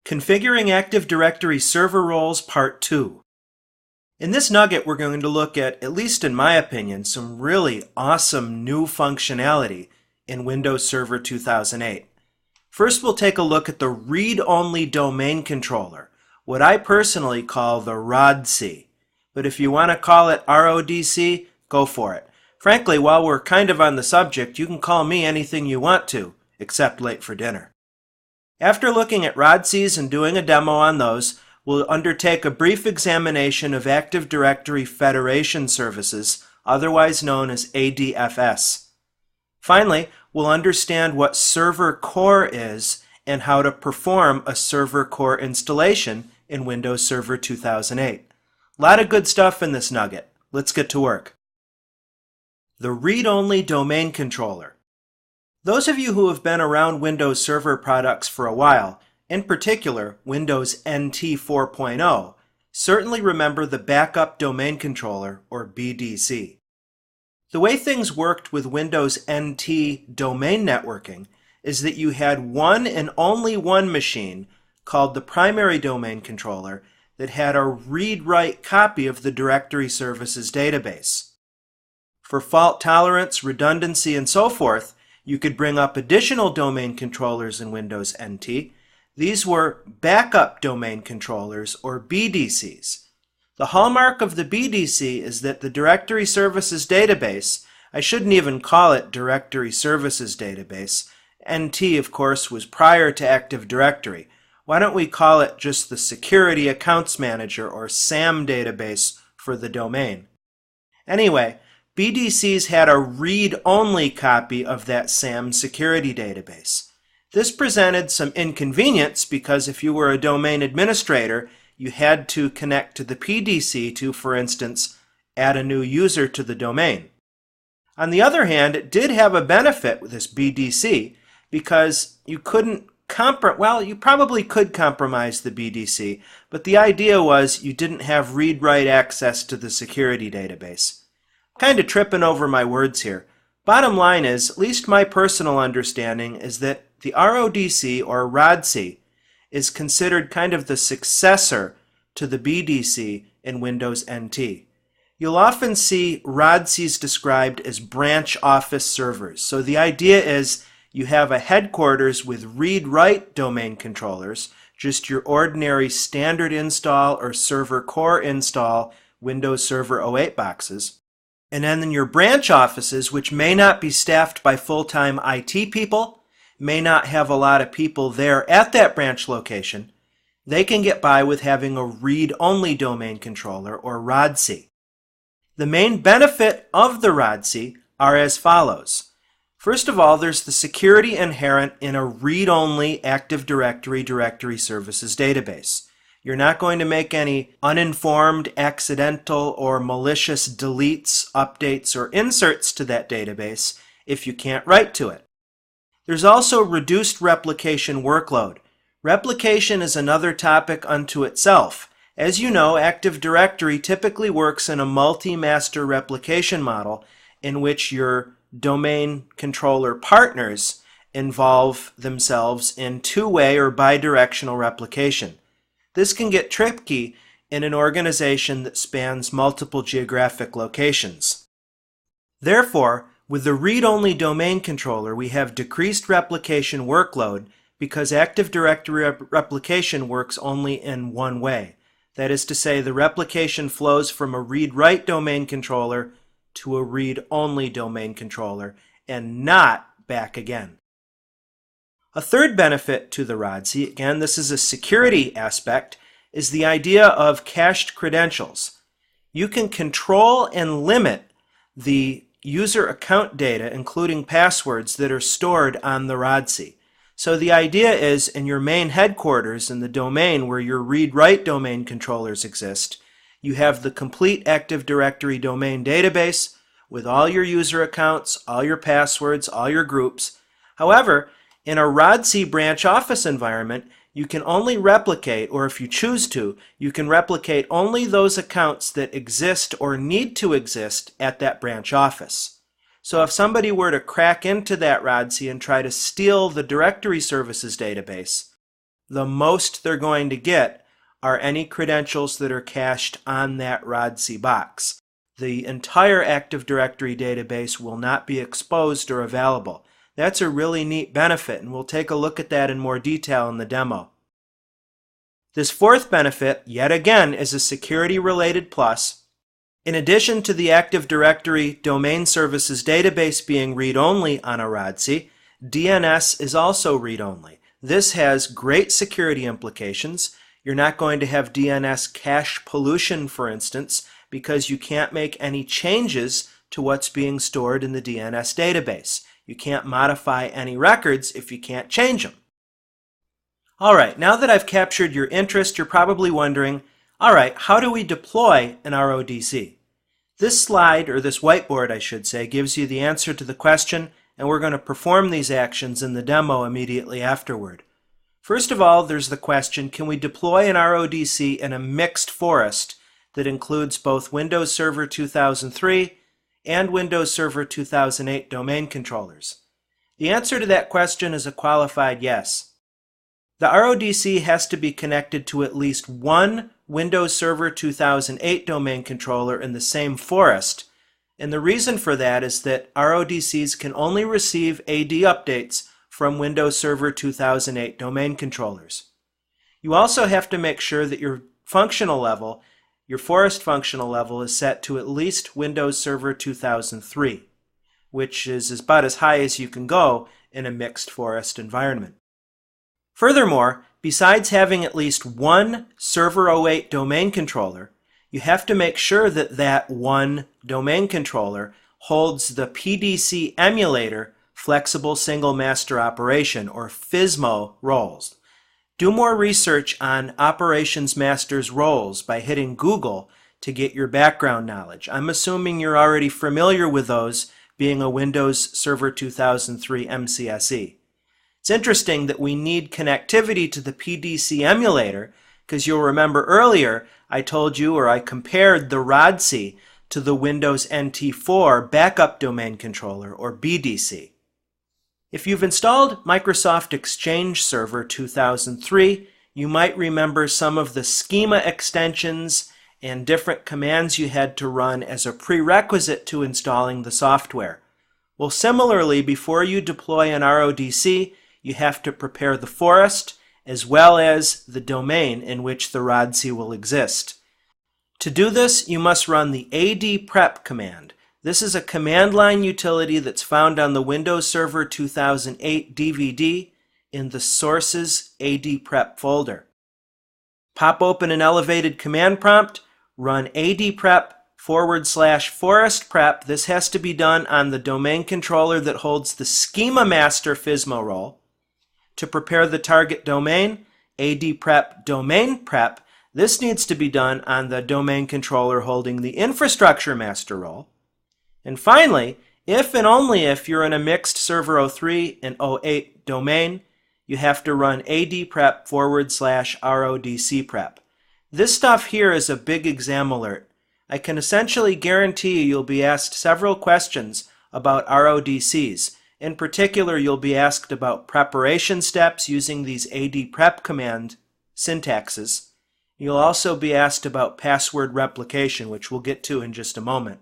Configuring Active Directory Server Roles Part 2. In this nugget, we're going to look at least in my opinion, some really awesome new functionality in Windows Server 2008. First, we'll take a look at the read-only domain controller, what I personally call the RODC. But if you want to call it RODC, go for it. Frankly, while we're kind of on the subject, you can call me anything you want to, except late for dinner. After looking at RODCs and doing a demo on those, we'll undertake a brief examination of Active Directory Federation Services, otherwise known as ADFS. Finally, we'll understand what Server Core is and how to perform a Server Core installation in Windows Server 2008. A lot of good stuff in this nugget. Let's get to work. The read-only domain controller. Those of you who have been around Windows Server products for a while, in particular Windows NT 4.0, certainly remember the Backup Domain Controller, or BDC. The way things worked with Windows NT domain networking is that you had one and only one machine called the primary domain controller that had a read-write copy of the directory services database. For fault tolerance, redundancy, and so forth, you could bring up additional domain controllers in Windows NT. These were backup domain controllers, or BDCs. The hallmark of the BDC is that the directory services database, I shouldn't even call it directory services database. NT, of course, was prior to Active Directory. Why don't we call it just the Security Accounts Manager, or SAM database for the domain? Anyway, BDCs had a read-only copy of that SAM security database. This presented some inconvenience because if you were a domain administrator, you had to connect to the PDC to, for instance, add a new user to the domain. On the other hand, it did have a benefit with this BDC because you couldn't you probably could compromise the BDC, but the idea was you didn't have read-write access to the security database. Kind of tripping over my words here. Bottom line is, at least my personal understanding is that the RODC, or RODC, is considered kind of the successor to the BDC in Windows NT. You'll often see RODCs described as branch office servers. So the idea is you have a headquarters with read-write domain controllers, just your ordinary standard install or server core install Windows Server 08 boxes. And then in your branch offices, which may not be staffed by full-time IT people, may not have a lot of people there at that branch location, they can get by with having a read-only domain controller, or RODC. The main benefit of the RODC are as follows. First of all, there's the security inherent in a read-only Active Directory directory services database. You're not going to make any uninformed, accidental, or malicious deletes, updates, or inserts to that database if you can't write to it. There's also reduced replication workload. Replication is another topic unto itself. As you know, Active Directory typically works in a multi-master replication model in which your domain controller partners involve themselves in two-way or bidirectional replication. This can get tricky in an organization that spans multiple geographic locations. Therefore, with the read-only domain controller, we have decreased replication workload because Active Directory replication works only in one way. That is to say, the replication flows from a read-write domain controller to a read-only domain controller, and not back again. A third benefit to the RODC, again this is a security aspect, is the idea of cached credentials. You can control and limit the user account data, including passwords, that are stored on the RODC. So the idea is in your main headquarters, in the domain where your read-write domain controllers exist, you have the complete Active Directory domain database with all your user accounts, all your passwords, all your groups. However, in a RODC branch office environment, you can only replicate, or if you choose to, you can replicate only those accounts that exist or need to exist at that branch office. So if somebody were to crack into that RODC and try to steal the directory services database, the most they're going to get are any credentials that are cached on that RODC box. The entire Active Directory database will not be exposed or available. That's a really neat benefit, and we'll take a look at that in more detail in the demo. This fourth benefit, yet again, is a security-related plus. In addition to the Active Directory Domain Services database being read-only on a RODC, DNS is also read-only. This has great security implications. You're not going to have DNS cache pollution, for instance, because you can't make any changes to what's being stored in the DNS database. You can't modify any records if you can't change them. All right, now that I've captured your interest, you're probably wondering, all right, how do we deploy an RODC? This slide, or this whiteboard I should say, gives you the answer to the question, and we're going to perform these actions in the demo immediately afterward. First of all, there's the question, can we deploy an RODC in a mixed forest that includes both Windows Server 2003 and Windows Server 2008 domain controllers? The answer to that question is a qualified yes. The RODC has to be connected to at least one Windows Server 2008 domain controller in the same forest, and the reason for that is that RODCs can only receive AD updates from Windows Server 2008 domain controllers. You also have to make sure that your functional level, your forest functional level, is set to at least Windows Server 2003, which is about as high as you can go in a mixed forest environment. Furthermore, besides having at least one Server 08 domain controller, you have to make sure that that one domain controller holds the PDC emulator Flexible Single Master Operation, or FSMO, roles. Do more research on Operations Master's roles by hitting Google to get your background knowledge. I'm assuming you're already familiar with those, being a Windows Server 2003 MCSE. It's interesting that we need connectivity to the PDC emulator, because you'll remember earlier I told you, or I compared the RODC to the Windows NT4 Backup Domain Controller, or BDC. If you've installed Microsoft Exchange Server 2003, you might remember some of the schema extensions and different commands you had to run as a prerequisite to installing the software. Well, similarly, before you deploy an RODC, you have to prepare the forest as well as the domain in which the RODC will exist. To do this, you must run the AD-prep command. This is a command line utility that's found on the Windows Server 2008 DVD in the Sources AD-prep folder. Pop open an elevated command prompt, run AD-prep/forest prep. This has to be done on the domain controller that holds the Schema Master FSMO role. To prepare the target domain, AD-prep domain prep. This needs to be done on the domain controller holding the Infrastructure Master role. And finally, if and only if you're in a mixed Server 03 and 08 domain, you have to run AD-prep/RODC prep. This stuff here is a big exam alert. I can essentially guarantee you'll be asked several questions about RODCs. In particular, you'll be asked about preparation steps using these AD-prep command syntaxes. You'll also be asked about password replication, which we'll get to in just a moment.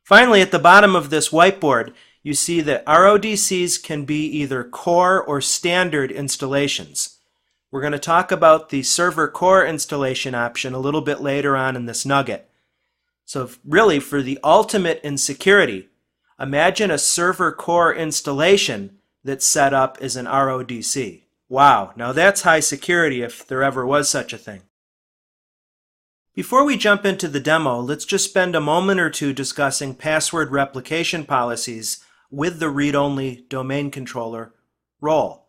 Finally, at the bottom of this whiteboard, you see that RODCs can be either core or standard installations. We're going to talk about the server core installation option a little bit later on in this nugget. So really, for the ultimate in security, imagine a server core installation that's set up as an RODC. Wow, now that's high security if there ever was such a thing. Before we jump into the demo, let's just spend a moment or two discussing password replication policies with the read-only domain controller role.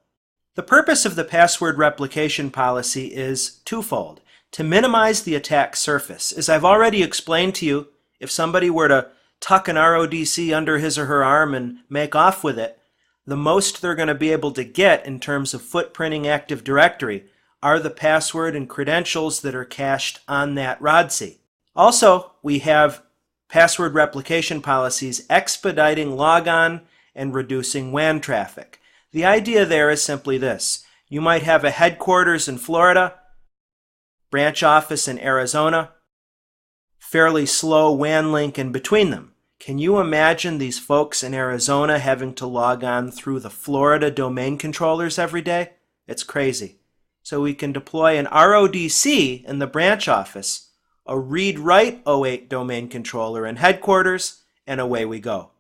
The purpose of the password replication policy is twofold: to minimize the attack surface. As I've already explained to you, if somebody were to tuck an RODC under his or her arm and make off with it, the most they're going to be able to get in terms of footprinting Active Directory are the password and credentials that are cached on that RODC. Also, we have password replication policies expediting logon and reducing WAN traffic. The idea there is simply this: You might have a headquarters in Florida, branch office in Arizona, fairly slow WAN link in between them. Can you imagine these folks in Arizona having to log on through the Florida domain controllers every day? It's crazy. So we can deploy an RODC in the branch office, a read-write 08 domain controller in headquarters, and away we go.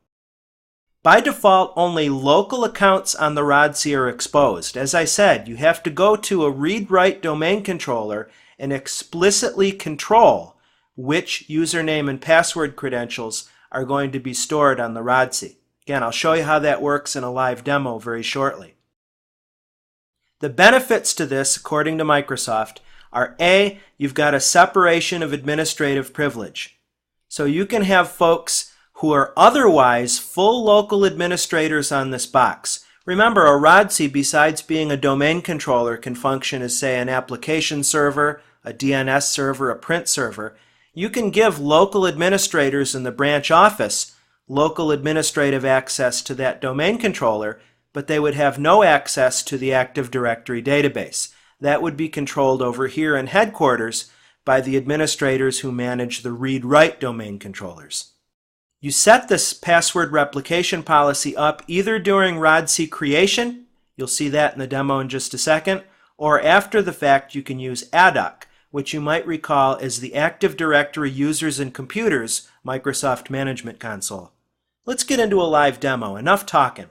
By default, only local accounts on the RODC are exposed. As I said, you have to go to a read-write domain controller and explicitly control which username and password credentials are going to be stored on the RODC. Again, I'll show you how that works in a live demo very shortly. The benefits to this, according to Microsoft, are A, you've got a separation of administrative privilege. So you can have folks who are otherwise full local administrators on this box. Remember, a RODC, besides being a domain controller, can function as, say, an application server, a DNS server, a print server. You can give local administrators in the branch office local administrative access to that domain controller, but they would have no access to the Active Directory database. That would be controlled over here in headquarters by the administrators who manage the read-write domain controllers. You set this password replication policy up either during RODC creation, you'll see that in the demo in just a second, or after the fact you can use ADDUC, which you might recall as the Active Directory Users and Computers Microsoft Management Console. Let's get into a live demo. Enough talking.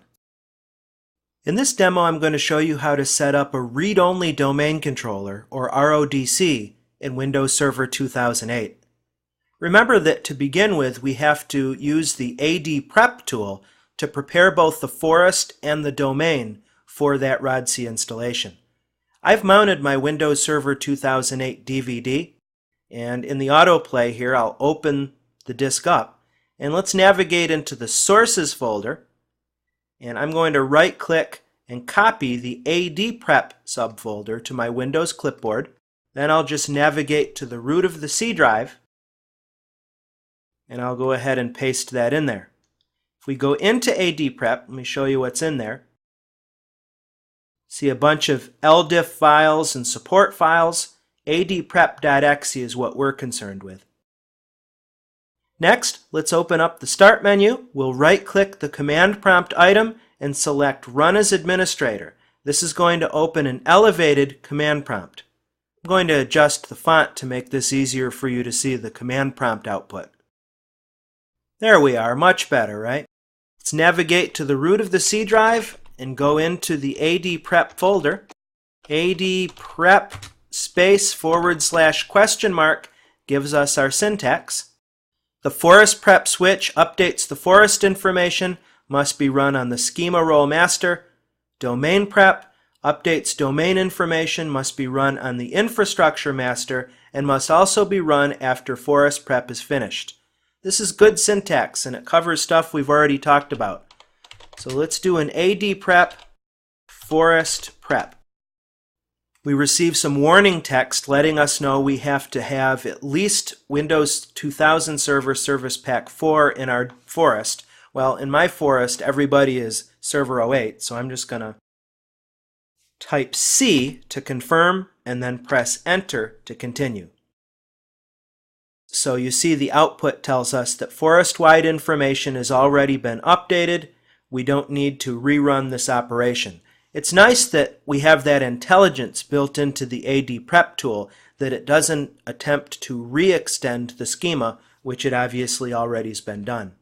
In this demo, I'm going to show you how to set up a read-only domain controller, or RODC, in Windows Server 2008. Remember that to begin with, we have to use the AD Prep tool to prepare both the forest and the domain for that RODC installation. I've mounted my Windows Server 2008 DVD, and in the autoplay here, I'll open the disk up, and let's navigate into the Sources folder, and I'm going to right-click and copy the AD Prep subfolder to my Windows clipboard. Then I'll just navigate to the root of the C drive, and I'll go ahead and paste that in there. If we go into AD Prep, let me show you what's in there. See a bunch of LDIF files and support files. adprep.exe is what we're concerned with. Next, let's open up the Start menu. We'll right-click the command prompt item and select Run as Administrator. This is going to open an elevated command prompt. I'm going to adjust the font to make this easier for you to see the command prompt output. There we are, much better, right? Let's navigate to the root of the C drive and go into the AD Prep folder. AD Prep // gives us our syntax. The forest prep switch updates the forest information, must be run on the schema role master. Domain prep updates domain information, must be run on the infrastructure master, and must also be run after forest prep is finished. This is good syntax, and it covers stuff we've already talked about. So let's do an AD Prep forest prep. We receive some warning text letting us know we have to have at least Windows 2000 Server Service Pack 4 in our forest. Well, in my forest, everybody is Server 08, so I'm just going to type C to confirm and then press Enter to continue. So you see the output tells us that forest-wide information has already been updated. We don't need to rerun this operation. It's nice that we have that intelligence built into the AD Prep tool that it doesn't attempt to re-extend the schema, which it obviously already has been done.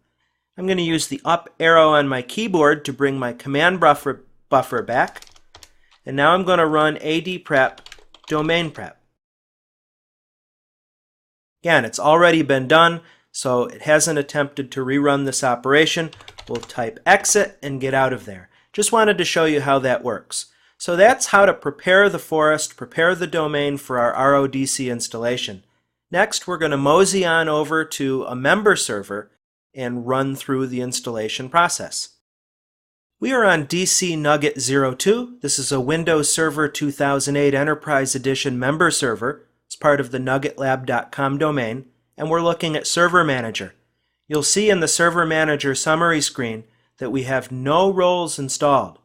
I'm going to use the up arrow on my keyboard to bring my command buffer back. And now I'm going to run AD Prep domain prep. Again, it's already been done, so it hasn't attempted to rerun this operation. We'll type exit and get out of there. Just wanted to show you how that works. So that's how to prepare the forest, prepare the domain for our RODC installation. Next, we're going to mosey on over to a member server and run through the installation process. We are on DC Nugget 02. This is a Windows Server 2008 Enterprise Edition member server. It's part of the nuggetlab.com domain, and we're looking at Server Manager. You'll see in the Server Manager summary screen that we have no roles installed.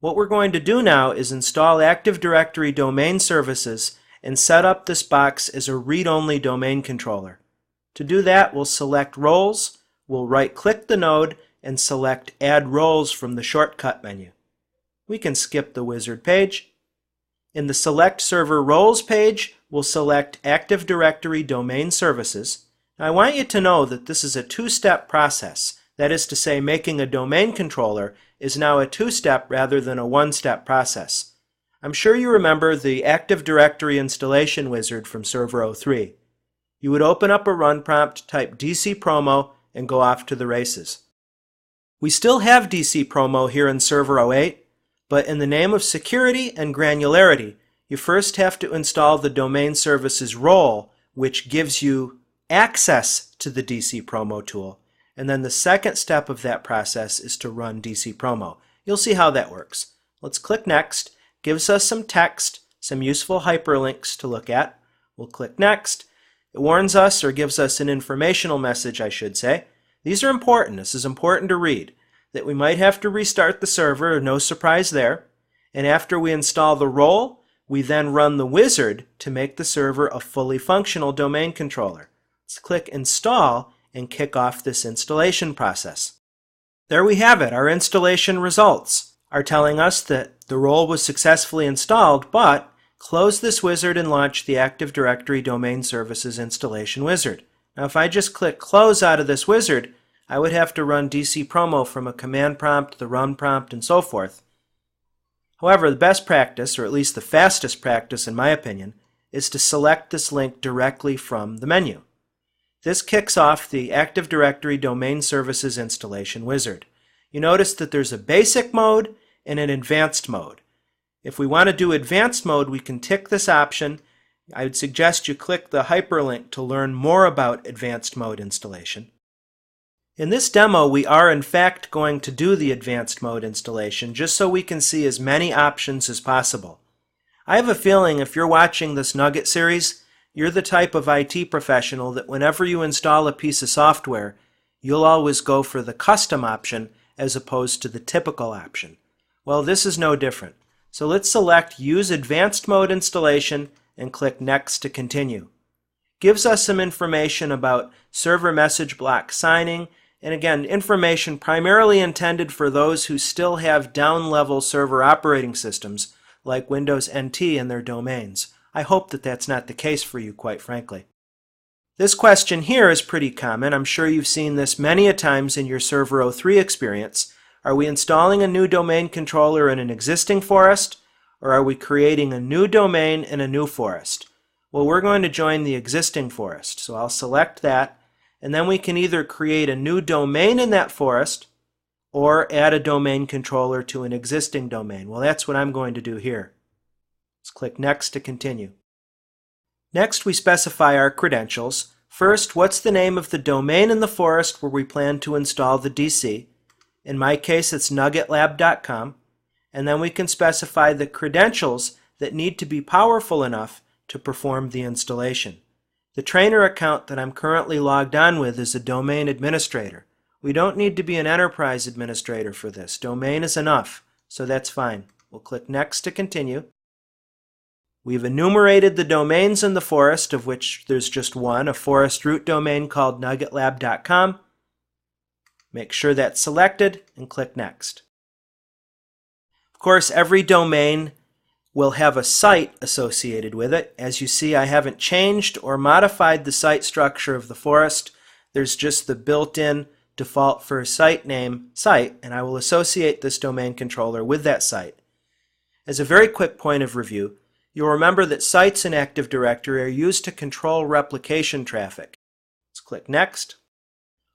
What we're going to do now is install Active Directory Domain Services and set up this box as a read-only domain controller. To do that, we'll select Roles, we'll right-click the node, and select Add Roles from the shortcut menu. We can skip the wizard page. In the Select Server Roles page, we'll select Active Directory Domain Services. Now, I want you to know that this is a two-step process. That is to say, making a domain controller is now a two-step rather than a one-step process. I'm sure you remember the Active Directory installation wizard from Server 03. You would open up a run prompt, type DC Promo, and go off to the races. We still have DC Promo here in Server 08, but in the name of security and granularity, you first have to install the domain services role, which gives you access to the DC Promo tool. And then the second step of that process is to run DC Promo. You'll see how that works. Let's click Next. Gives us some text, some useful hyperlinks to look at. We'll click Next. It warns us, or gives us an informational message, I should say. These are important. This is important to read. That we might have to restart the server, no surprise there. And after we install the role, we then run the wizard to make the server a fully functional domain controller. Let's click Install and kick off this installation process. There we have it. Our installation results are telling us that the role was successfully installed, but close this wizard and launch the Active Directory Domain Services installation wizard. Now if I just click Close out of this wizard, I would have to run DC Promo from a command prompt, the run prompt, and so forth. However, the best practice, or at least the fastest practice in my opinion, is to select this link directly from the menu. This kicks off the Active Directory Domain Services installation wizard. You notice that there's a basic mode and an advanced mode. If we want to do advanced mode, we can tick this option. I would suggest you click the hyperlink to learn more about advanced mode installation. In this demo, we are in fact going to do the advanced mode installation just so we can see as many options as possible. I have a feeling if you're watching this Nugget series, you're the type of IT professional that whenever you install a piece of software, you'll always go for the custom option as opposed to the typical option. Well, this is no different. So let's select Use Advanced Mode Installation and click Next to continue. Gives us some information about server message block signing, and again, information primarily intended for those who still have down-level server operating systems like Windows NT in their domains. I hope that that's not the case for you, quite frankly. This question here is pretty common. I'm sure you've seen this many a times in your Server 03 experience. Are we installing a new domain controller in an existing forest, or are we creating a new domain in a new forest? Well, we're going to join the existing forest, so I'll select that, and then we can either create a new domain in that forest or add a domain controller to an existing domain. Well, that's what I'm going to do here. Let's click Next to continue. Next, we specify our credentials. First, what's the name of the domain in the forest where we plan to install the DC? In my case, it's nuggetlab.com. And then we can specify the credentials that need to be powerful enough to perform the installation. The trainer account that I'm currently logged on with is a domain administrator. We don't need to be an enterprise administrator for this. Domain is enough, so that's fine. We'll click Next to continue. We've enumerated the domains in the forest, of which there's just one, a forest root domain called nuggetlab.com. Make sure that's selected and click Next. Of course, every domain will have a site associated with it. As you see, I haven't changed or modified the site structure of the forest. There's just the built-in default for site name, site, and I will associate this domain controller with that site. As a very quick point of review, you'll remember that sites in Active Directory are used to control replication traffic. Let's click Next.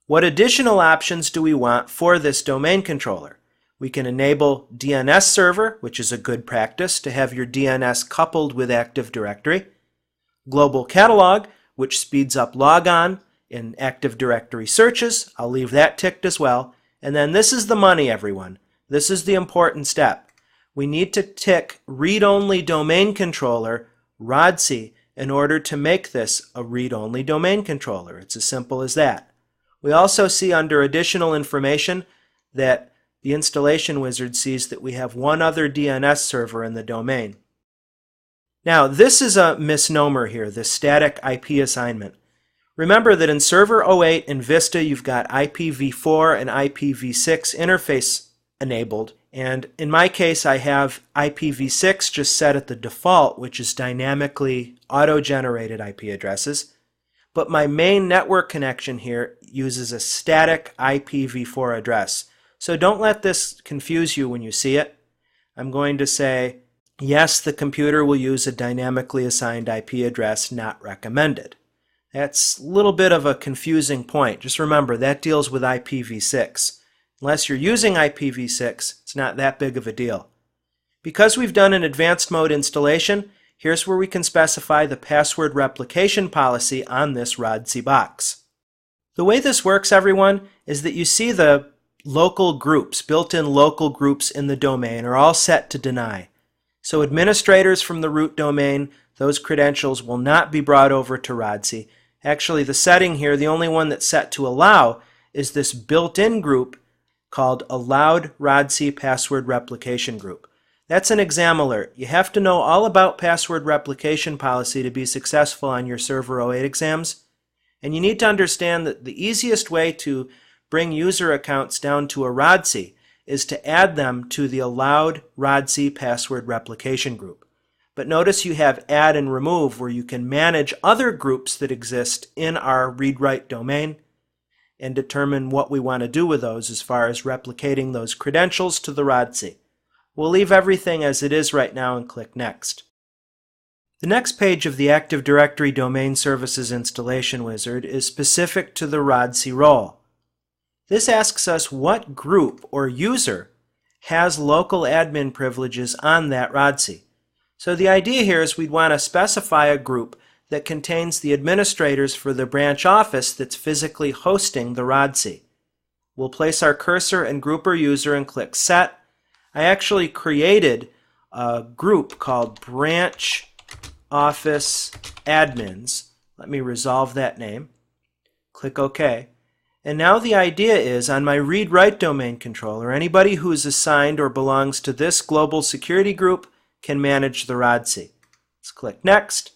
What additional options do we want for this domain controller? We can enable DNS server, which is a good practice to have your DNS coupled with Active Directory. Global catalog, which speeds up logon in Active Directory searches. I'll leave that ticked as well. And then this is the money, everyone. This is the important step. We need to tick read-only domain controller, RODC, in order to make this a read-only domain controller. It's as simple as that. We also see under additional information that the installation wizard sees that we have one other DNS server in the domain. Now, this is a misnomer here, this static IP assignment. Remember that in Server 08 in Vista, you've got IPv4 and IPv6 interface enabled. And in my case, I have IPv6 just set at the default, which is dynamically auto-generated IP addresses. But my main network connection here uses a static IPv4 address. So don't let this confuse you when you see it. I'm going to say, yes, the computer will use a dynamically assigned IP address, not recommended. That's a little bit of a confusing point. Just remember, that deals with IPv6. Unless you're using IPv6, it's not that big of a deal. Because we've done an advanced mode installation, here's where we can specify the password replication policy on this RODC box. The way this works, everyone, is that you see the local groups, built-in local groups in the domain are all set to deny. So administrators from the root domain, those credentials will not be brought over to RODC. Actually, the setting here, the only one that's set to allow, is this built-in group called Allowed RODC Password Replication Group. That's an exam alert. You have to know all about password replication policy to be successful on your Server 08 exams. And you need to understand that the easiest way to bring user accounts down to a RODC is to add them to the Allowed RODC Password Replication Group. But notice you have Add and Remove, where you can manage other groups that exist in our read-write domain and determine what we want to do with those as far as replicating those credentials to the RODC. We'll leave everything as it is right now and click Next. The next page of the Active Directory Domain Services Installation Wizard is specific to the RODC role. This asks us what group or user has local admin privileges on that RODC. So the idea here is we'd want to specify a group that contains the administrators for the branch office that's physically hosting the RODC. We'll place our cursor and group or user and click Set. I actually created a group called Branch Office Admins. Let me resolve that name. Click OK. And now the idea is on my read-write domain controller, anybody who is assigned or belongs to this global security group can manage the RODC. Let's click Next.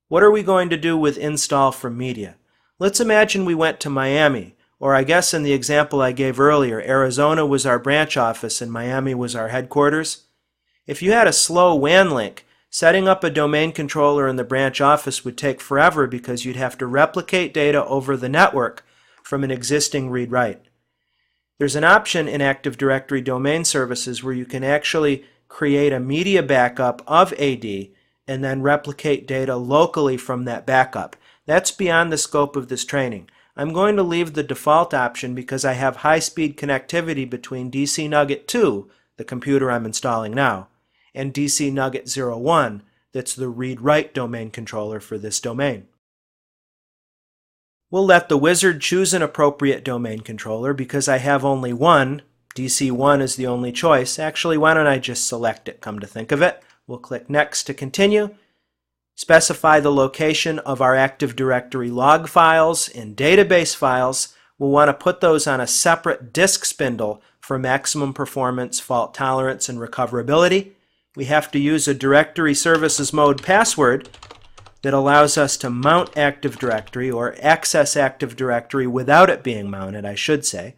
What are we going to do with install from media? Let's imagine we went to Miami, or I guess in the example I gave earlier, Arizona was our branch office and Miami was our headquarters. If you had a slow WAN link, setting up a domain controller in the branch office would take forever because you'd have to replicate data over the network from an existing read-write. There's an option in Active Directory Domain Services where you can actually create a media backup of AD and then replicate data locally from that backup. That's beyond the scope of this training. I'm going to leave the default option because I have high-speed connectivity between DC Nugget 2, the computer I'm installing now, and DC Nugget 01, that's the read-write domain controller for this domain. We'll let the wizard choose an appropriate domain controller because I have only one. DC1 is the only choice. Actually, why don't I just select it, come to think of it. We'll click Next to continue. Specify the location of our Active Directory log files and database files. We'll want to put those on a separate disk spindle for maximum performance, fault tolerance, and recoverability. We have to use a Directory Services Mode password that allows us to mount Active Directory or access Active Directory without it being mounted, I should say.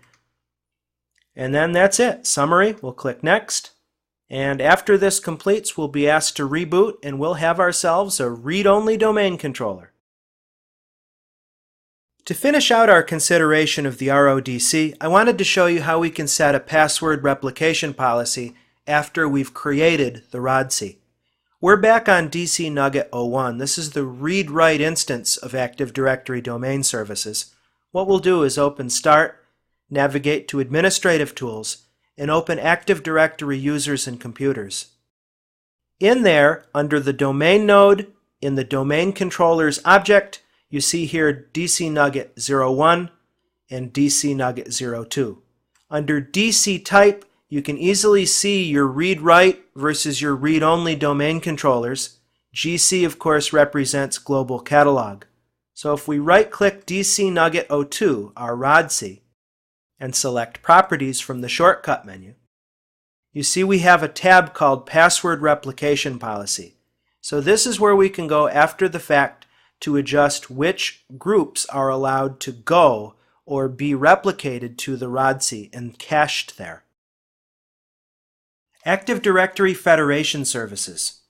And then that's it. Summary, we'll click Next. And after this completes, we'll be asked to reboot and we'll have ourselves a read-only domain controller. To finish out our consideration of the RODC, I wanted to show you how we can set a password replication policy after we've created the RODC. We're back on DC Nugget 01. This is the read-write instance of Active Directory Domain Services. What we'll do is open Start, navigate to Administrative Tools, and open Active Directory Users and Computers. In there, under the domain node, in the domain controller's object, you see here DC Nugget 01 and DC Nugget 02. Under DC Type, you can easily see your read-write versus your read-only domain controllers. GC, of course, represents Global Catalog. So if we right-click DC Nugget 02, our RODC, and select Properties from the shortcut menu, you see we have a tab called Password Replication Policy. So this is where we can go after the fact to adjust which groups are allowed to go or be replicated to the RODC and cached there. Active Directory Federation Services.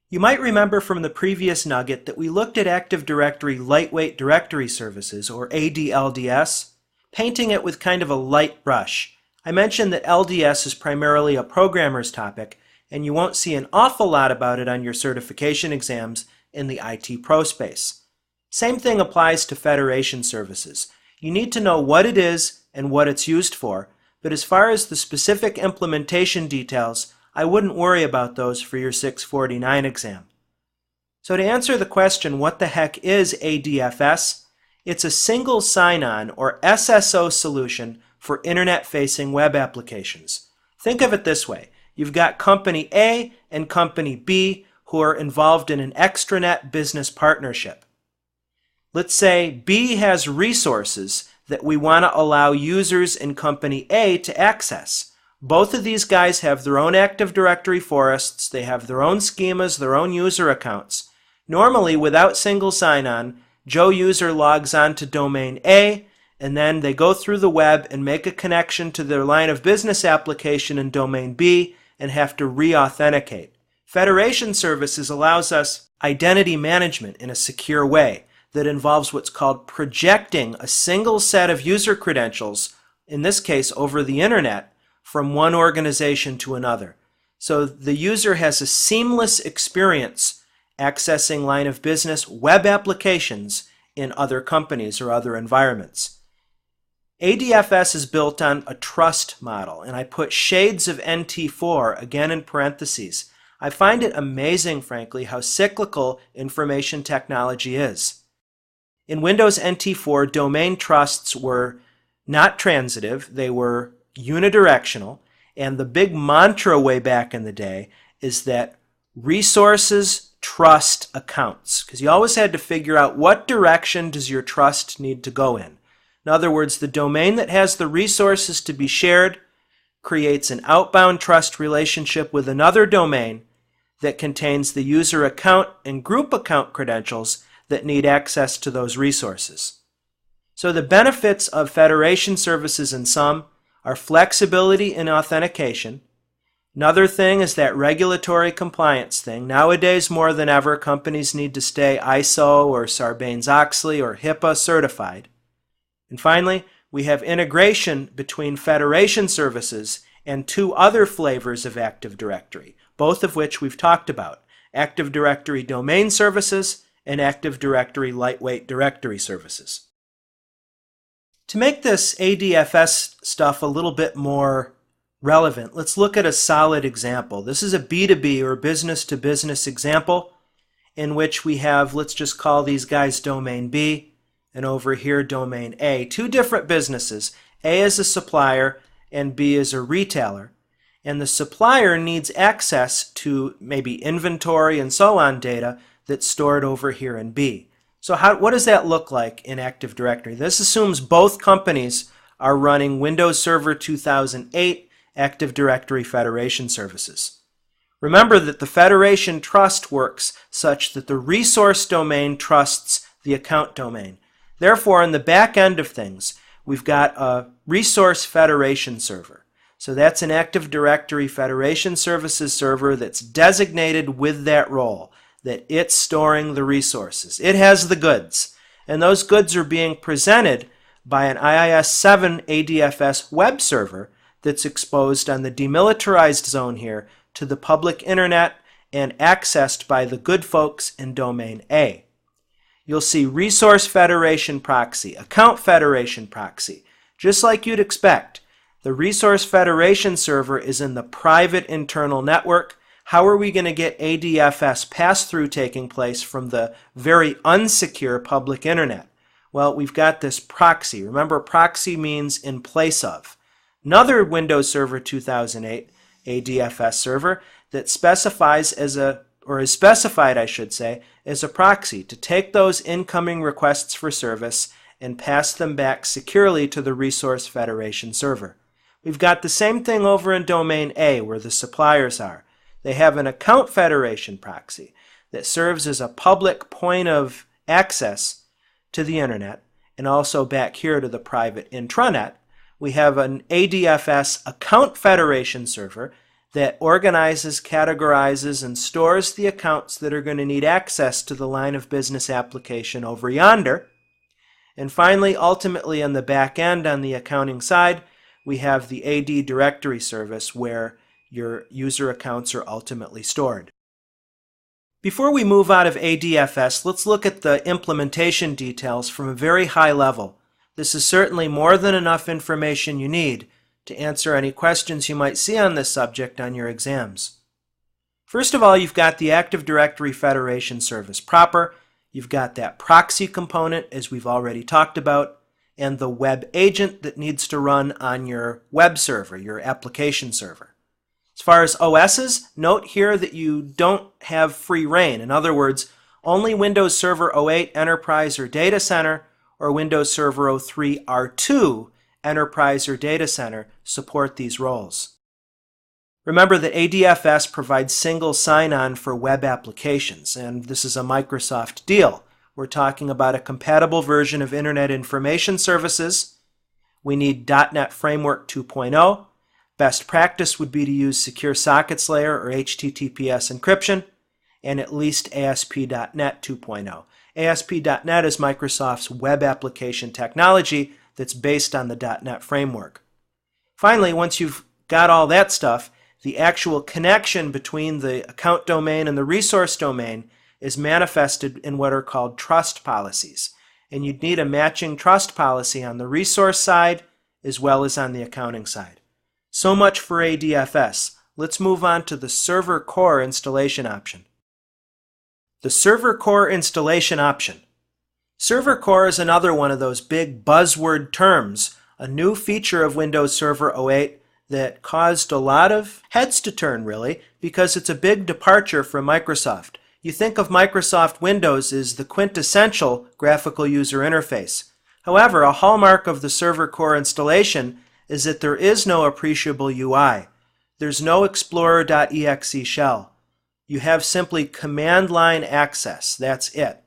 You might remember from the previous nugget that we looked at Active Directory Lightweight Directory Services, or ADLDS, painting it with kind of a light brush. I mentioned that LDS is primarily a programmer's topic, and you won't see an awful lot about it on your certification exams in the IT Pro space. Same thing applies to Federation Services. You need to know what it is and what it's used for, but as far as the specific implementation details, I wouldn't worry about those for your 649 exam. So to answer the question, what the heck is ADFS? It's a single sign-on or SSO solution for internet-facing web applications. Think of it this way. You've got Company A and Company B who are involved in an extranet business partnership. Let's say B has resources that we want to allow users in Company A to access. Both of these guys have their own Active Directory forests, they have their own schemas, their own user accounts. Normally, without single sign-on, Joe user logs on to domain A, and then they go through the web and make a connection to their line of business application in domain B and have to re-authenticate. Federation Services allows us identity management in a secure way that involves what's called projecting a single set of user credentials, in this case over the internet, from one organization to another. So the user has a seamless experience accessing line of business web applications in other companies or other environments. ADFS is built on a trust model, and I put shades of NT4 again in parentheses. I find it amazing, frankly, how cyclical information technology is. In Windows NT4, domain trusts were not transitive, they were unidirectional, and the big mantra way back in the day is that resources trust accounts, because you always had to figure out what direction does your trust need to go in. In other words, the domain that has the resources to be shared creates an outbound trust relationship with another domain that contains the user account and group account credentials that need access to those resources. So the benefits of Federation Services in sum are flexibility in authentication. Another thing is that regulatory compliance thing. Nowadays, more than ever, companies need to stay ISO or Sarbanes-Oxley or HIPAA certified. And finally, we have integration between Federation Services and two other flavors of Active Directory, both of which we've talked about: Active Directory Domain Services and Active Directory Lightweight Directory Services. To make this ADFS stuff a little bit more relevant, let's look at a solid example. This is a B2B or business-to-business example in which we have, let's just call these guys Domain B, and over here Domain A. Two different businesses. A is a supplier and B is a retailer. And the supplier needs access to maybe inventory and so on data that's stored over here in B. So what does that look like in Active Directory? This assumes both companies are running Windows Server 2008 Active Directory Federation Services. Remember that the Federation Trust works such that the resource domain trusts the account domain. Therefore, in the back end of things, we've got a resource federation server. So that's an Active Directory Federation Services server that's designated with that role, that it's storing the resources. It has the goods, and those goods are being presented by an IIS-7 ADFS web server that's exposed on the demilitarized zone here to the public internet and accessed by the good folks in Domain A. You'll see Resource Federation Proxy, Account Federation Proxy. Just like you'd expect, the Resource Federation server is in the private internal network. How are we going to get ADFS pass-through taking place from the very unsecure public internet? Well, we've got this proxy. Remember, proxy means in place of. Another Windows Server 2008 ADFS server that specifies as a, or is specified, I should say, as a proxy to take those incoming requests for service and pass them back securely to the Resource Federation server. We've got the same thing over in Domain A, where the suppliers are. They have an account federation proxy that serves as a public point of access to the internet, and also back here to the private intranet. We have an ADFS account federation server that organizes, categorizes, and stores the accounts that are going to need access to the line of business application over yonder. And finally, ultimately on the back end, on the accounting side, we have the AD directory service where your user accounts are ultimately stored. Before we move out of ADFS, let's look at the implementation details from a very high level. This is certainly more than enough information you need to answer any questions you might see on this subject on your exams. First of all, you've got the Active Directory Federation service proper. You've got that proxy component, as we've already talked about, and the web agent that needs to run on your web server, your application server. As far as OSs, note here that you don't have free reign. In other words, only Windows Server 08 Enterprise or Data Center or Windows Server 03 R2 Enterprise or Data Center support these roles. Remember that ADFS provides single sign-on for web applications, and this is a Microsoft deal. We're talking about a compatible version of Internet Information Services. We need .NET Framework 2.0. Best practice would be to use Secure Sockets Layer or HTTPS encryption, and at least ASP.NET 2.0. ASP.NET is Microsoft's web application technology that's based on the .NET framework. Finally, once you've got all that stuff, the actual connection between the account domain and the resource domain is manifested in what are called trust policies. And you'd need a matching trust policy on the resource side as well as on the accounting side. So much for ADFS. Let's move on to the Server Core installation option. The Server Core installation option. Server Core is another one of those big buzzword terms, a new feature of Windows Server 08 that caused a lot of heads to turn, really, because it's a big departure from Microsoft. You think of Microsoft Windows as the quintessential graphical user interface. However, a hallmark of the Server Core installation is that there is no appreciable UI. There's no Explorer.exe shell. You have simply command line access. That's it.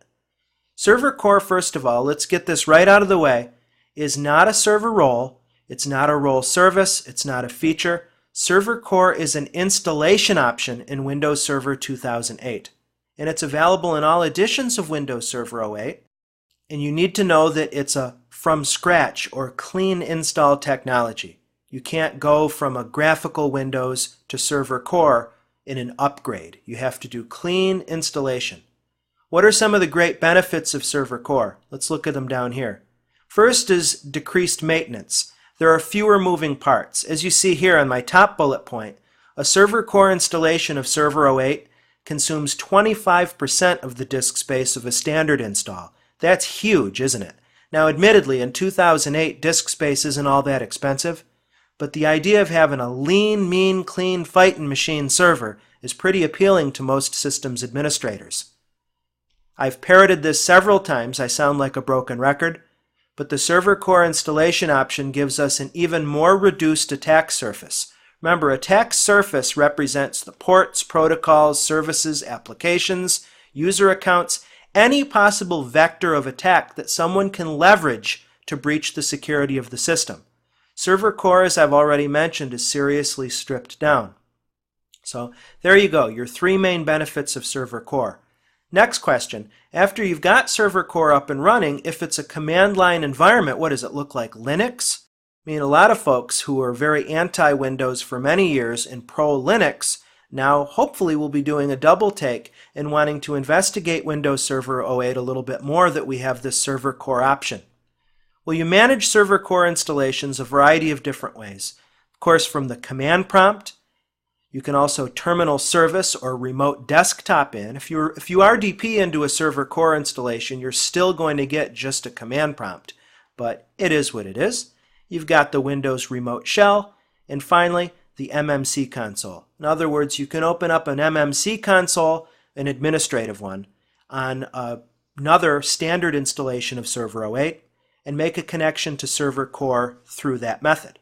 Server Core, first of all, let's get this right out of the way, is not a server role. It's not a role service. It's not a feature. Server Core is an installation option in Windows Server 2008. And it's available in all editions of Windows Server 08. And you need to know that it's a from scratch or clean install technology. You can't go from a graphical Windows to Server Core in an upgrade. You have to do clean installation. What are some of the great benefits of Server Core? Let's look at them down here. First is decreased maintenance. There are fewer moving parts. As you see here on my top bullet point, a Server Core installation of Server 08 consumes 25% of the disk space of a standard install. That's huge, isn't it? Now, admittedly, in 2008, disk space isn't all that expensive, but the idea of having a lean, mean, clean, fightin' machine server is pretty appealing to most systems administrators. I've parroted this several times. I sound like a broken record, but the Server Core installation option gives us an even more reduced attack surface. Remember, attack surface represents the ports, protocols, services, applications, user accounts, any possible vector of attack that someone can leverage to breach the security of the system. Server Core, as I've already mentioned, is seriously stripped down. So there you go, your three main benefits of Server Core. Next question, after you've got Server Core up and running, if it's a command line environment, what does it look like? Linux? I mean, a lot of folks who are very anti-Windows for many years and pro-Linux now hopefully will be doing a double take and wanting to investigate Windows Server 08 a little bit more that we have this Server Core option. Well, you manage Server Core installations a variety of different ways. Of course, from the command prompt. You can also terminal service or remote desktop in. If you RDP into a Server Core installation, you're still going to get just a command prompt, but it is what it is. You've got the Windows Remote Shell, and finally, the MMC console. In other words, you can open up an MMC console, an administrative one, on another standard installation of Server 08, and make a connection to server core through that method.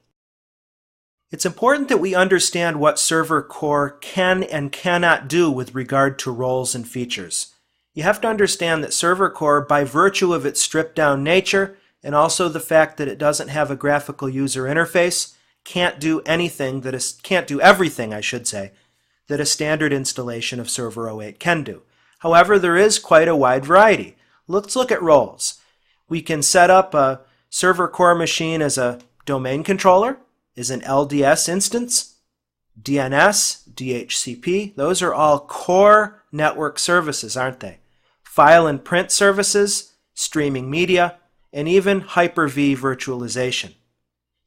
It's important that we understand what server core can and cannot do with regard to roles and features. You have to understand that server core, by virtue of its stripped down nature and also the fact that it doesn't have a graphical user interface, can't do everything, I should say, that a standard installation of Server 08 can do. However, there is quite a wide variety. Let's look at roles. We can set up a server core machine as a domain controller, as an LDS instance, DNS, DHCP. Those are all core network services, aren't they? File and print services, streaming media, and even Hyper-V virtualization.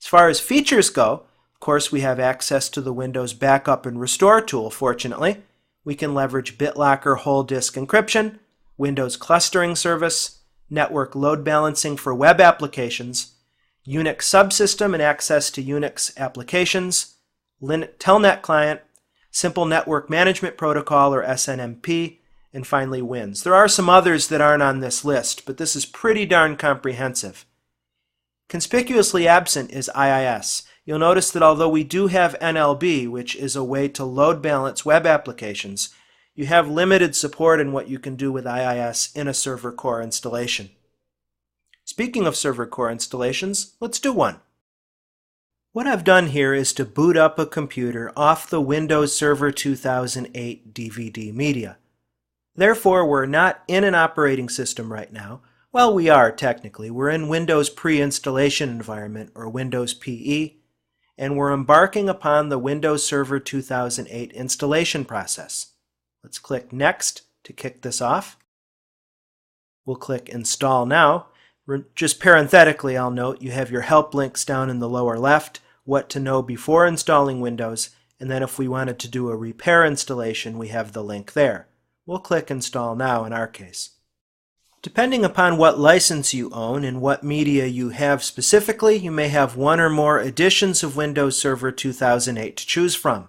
As far as features go, of course, we have access to the Windows Backup and Restore tool, fortunately. We can leverage BitLocker whole disk encryption, Windows clustering service, network load balancing for web applications, Unix subsystem and access to Unix applications, Telnet client, Simple Network Management Protocol or SNMP, and finally WINS. There are some others that aren't on this list, but this is pretty darn comprehensive. Conspicuously absent is IIS. You'll notice that although we do have NLB, which is a way to load balance web applications, you have limited support in what you can do with IIS in a server core installation. Speaking of server core installations, let's do one. What I've done here is to boot up a computer off the Windows Server 2008 DVD media. Therefore, we're not in an operating system right now. Well, we are technically. We're in Windows pre-installation environment, or Windows PE, and we're embarking upon the Windows Server 2008 installation process. Let's click Next to kick this off. We'll click Install Now. Just parenthetically, I'll note you have your help links down in the lower left, what to know before installing Windows, and then if we wanted to do a repair installation, we have the link there. We'll click Install Now in our case. Depending upon what license you own and what media you have specifically, you may have one or more editions of Windows Server 2008 to choose from.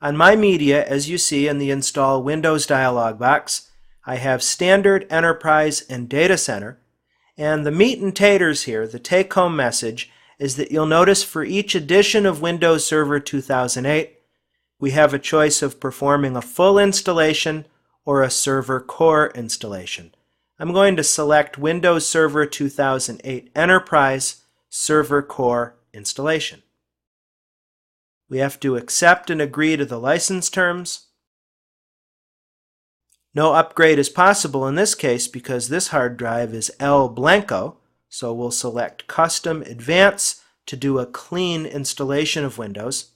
On my media, as you see in the Install Windows dialog box, I have Standard, Enterprise, and Data Center. And the meat and taters here, the take-home message, is that you'll notice for each edition of Windows Server 2008, we have a choice of performing a full installation or a server core installation. I'm going to select Windows Server 2008 Enterprise Server Core Installation. We have to accept and agree to the license terms. No upgrade is possible in this case because this hard drive is El Blanco, so we'll select Custom Advance to do a clean installation of Windows.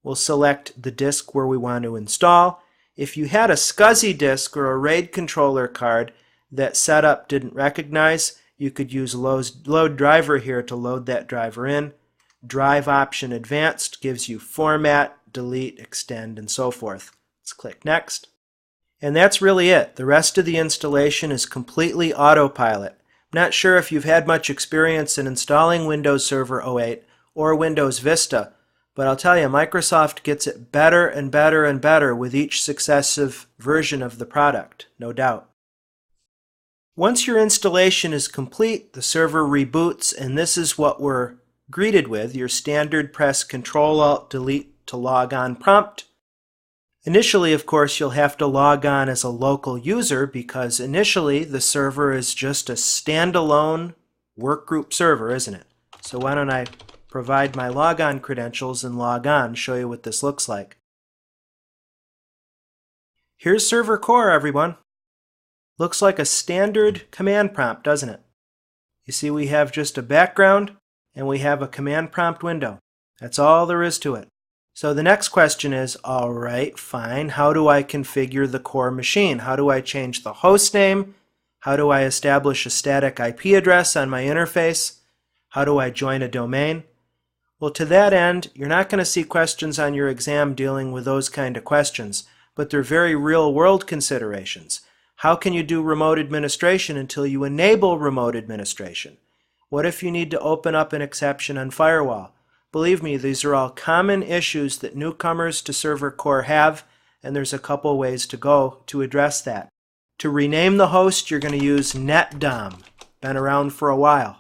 We'll select the disk where we want to install. If you had a SCSI disk or a RAID controller card that setup didn't recognize, you could use load driver here to load that driver in. Drive option advanced gives you format, delete, extend, and so forth. Let's click Next. And that's really it. The rest of the installation is completely autopilot. I'm not sure if you've had much experience in installing Windows Server 08 or Windows Vista, but I'll tell you, Microsoft gets it better and better and better with each successive version of the product, no doubt. Once your installation is complete, the server reboots, and this is what we're greeted with, your standard press Ctrl-Alt-Delete to log on prompt. Initially, of course, you'll have to log on as a local user because initially the server is just a standalone workgroup server, isn't it? So why don't I provide my logon credentials and log on, show you what this looks like. Here's Server Core, everyone. Looks like a standard command prompt, doesn't it? You see we have just a background and we have a command prompt window. That's all there is to it. So the next question is, all right, fine, how do I configure the core machine? How do I change the host name? How do I establish a static IP address on my interface? How do I join a domain? Well, to that end, you're not going to see questions on your exam dealing with those kind of questions, but they're very real-world considerations. How can you do remote administration until you enable remote administration? What if you need to open up an exception on firewall? Believe me, these are all common issues that newcomers to Server Core have, and there's a couple ways to go to address that. To rename the host, you're going to use netdom. been around for a while.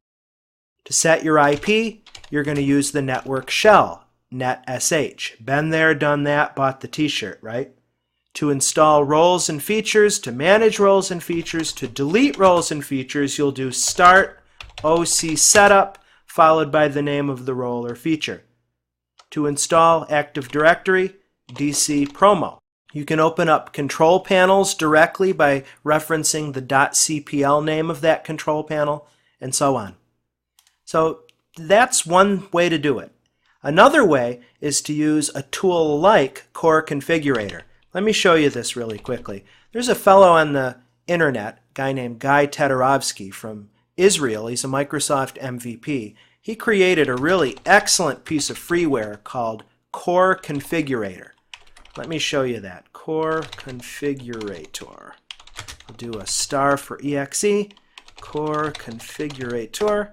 To set your IP, you're going to use the network shell, netsh. Been there, done that, bought the t-shirt, right? To install roles and features, to manage roles and features, to delete roles and features, you'll do start oc setup followed by the name of the role or feature. To install Active Directory, DC promo. You can open up control panels directly by referencing the .cpl name of that control panel, and so on. So that's one way to do it. Another way is to use a tool like Core Configurator. Let me show you this really quickly. There's a fellow on the internet, a guy named Guy Tedorovsky from Israel. He's a Microsoft MVP. He created a really excellent piece of freeware called Core Configurator. Let me show you that. Core Configurator. I'll do a star for exe. Core Configurator.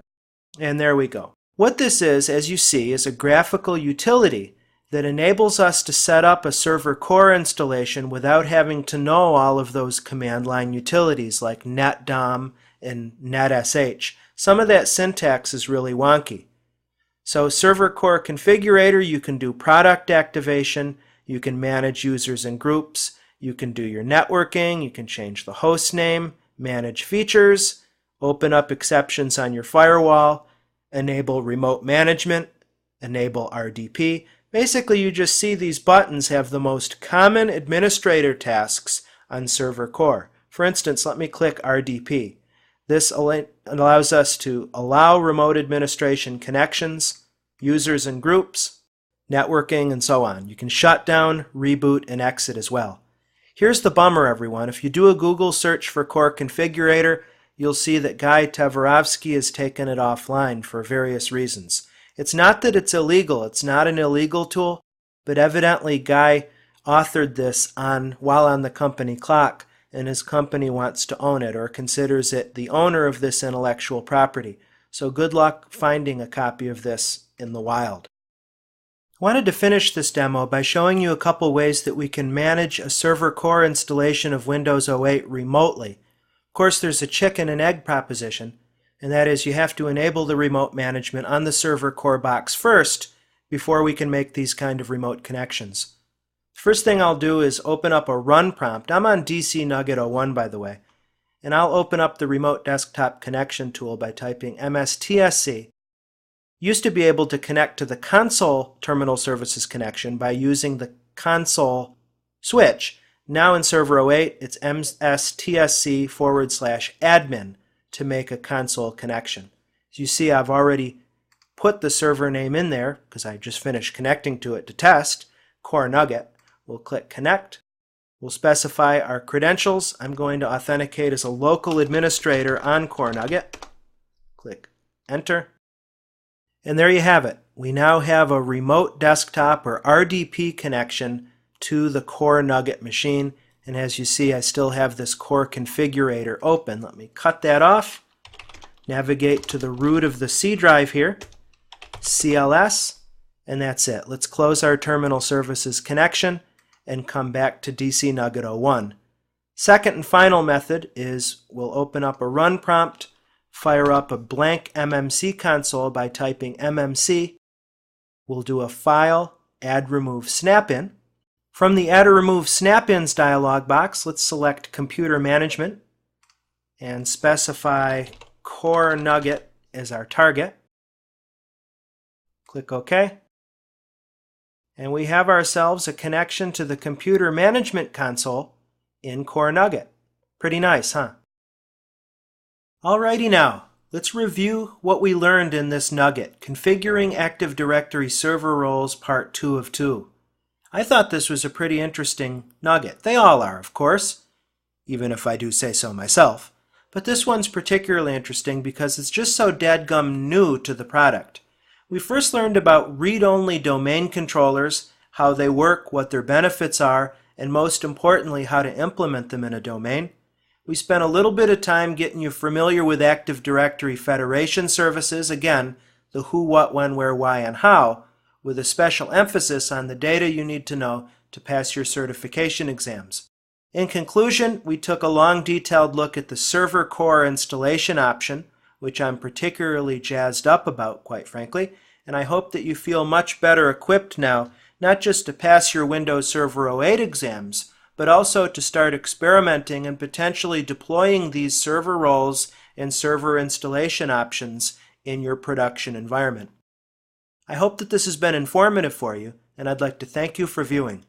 And there we go. What this is, as you see, is a graphical utility that enables us to set up a server core installation without having to know all of those command line utilities like netdom and netsh. Some of that syntax is really wonky. So server core configurator, you can do product activation, you can manage users and groups, you can do your networking, you can change the host name, manage features, open up exceptions on your firewall, enable remote management, enable RDP. Basically, you just see these buttons have the most common administrator tasks on server core. For instance, let me click RDP. This allows us to allow remote administration connections, users and groups, networking, and so on. You can shut down, reboot, and exit as well. Here's the bummer, everyone. If you do a Google search for Core Configurator, you'll see that Guy Tedorovsky has taken it offline for various reasons. It's not that it's illegal, it's not an illegal tool, but evidently Guy authored this while on the company clock, and his company wants to own it or considers it the owner of this intellectual property. So good luck finding a copy of this in the wild. I wanted to finish this demo by showing you a couple ways that we can manage a server core installation of Windows 08 remotely. Of course, there's a chicken and egg proposition, and that is you have to enable the remote management on the server core box first before we can make these kind of remote connections. The first thing I'll do is open up a run prompt. I'm on DC Nugget 01, by the way, and I'll open up the remote desktop connection tool by typing mstsc. Used to be able to connect to the console terminal services connection by using the console switch. Now in Server 08, it's mstsc/admin to make a console connection. As you see, I've already put the server name in there because I just finished connecting to it to test, Core Nugget. We'll click Connect. We'll specify our credentials. I'm going to authenticate as a local administrator on Core Nugget. Click Enter. And there you have it. We now have a remote desktop or RDP connection to the Core Nugget machine. And as you see, I still have this Core Configurator open. Let me cut that off. Navigate to the root of the C drive here, CLS, and that's it. Let's close our terminal services connection and come back to DC Nugget 01. Second and final method is we'll open up a run prompt, fire up a blank MMC console by typing MMC. We'll do a file, add remove snap-in. From the add or remove snap-ins dialog box, let's select computer management and specify Core Nugget as our target. Click OK. And we have ourselves a connection to the computer management console in Core Nugget. Pretty nice, huh? Alrighty now, let's review what we learned in this nugget, Configuring Active Directory Server Roles Part 2 of 2. I thought this was a pretty interesting nugget. They all are, of course, even if I do say so myself. But this one's particularly interesting because it's just so dadgum new to the product. We first learned about read-only domain controllers, how they work, what their benefits are, and most importantly, how to implement them in a domain. We spent a little bit of time getting you familiar with Active Directory Federation services, again, the who, what, when, where, why, and how, with a special emphasis on the data you need to know to pass your certification exams. In conclusion, we took a long detailed look at the server core installation option, which I'm particularly jazzed up about, quite frankly, and I hope that you feel much better equipped now, not just to pass your Windows Server 08 exams, but also to start experimenting and potentially deploying these server roles and server installation options in your production environment. I hope that this has been informative for you, and I'd like to thank you for viewing.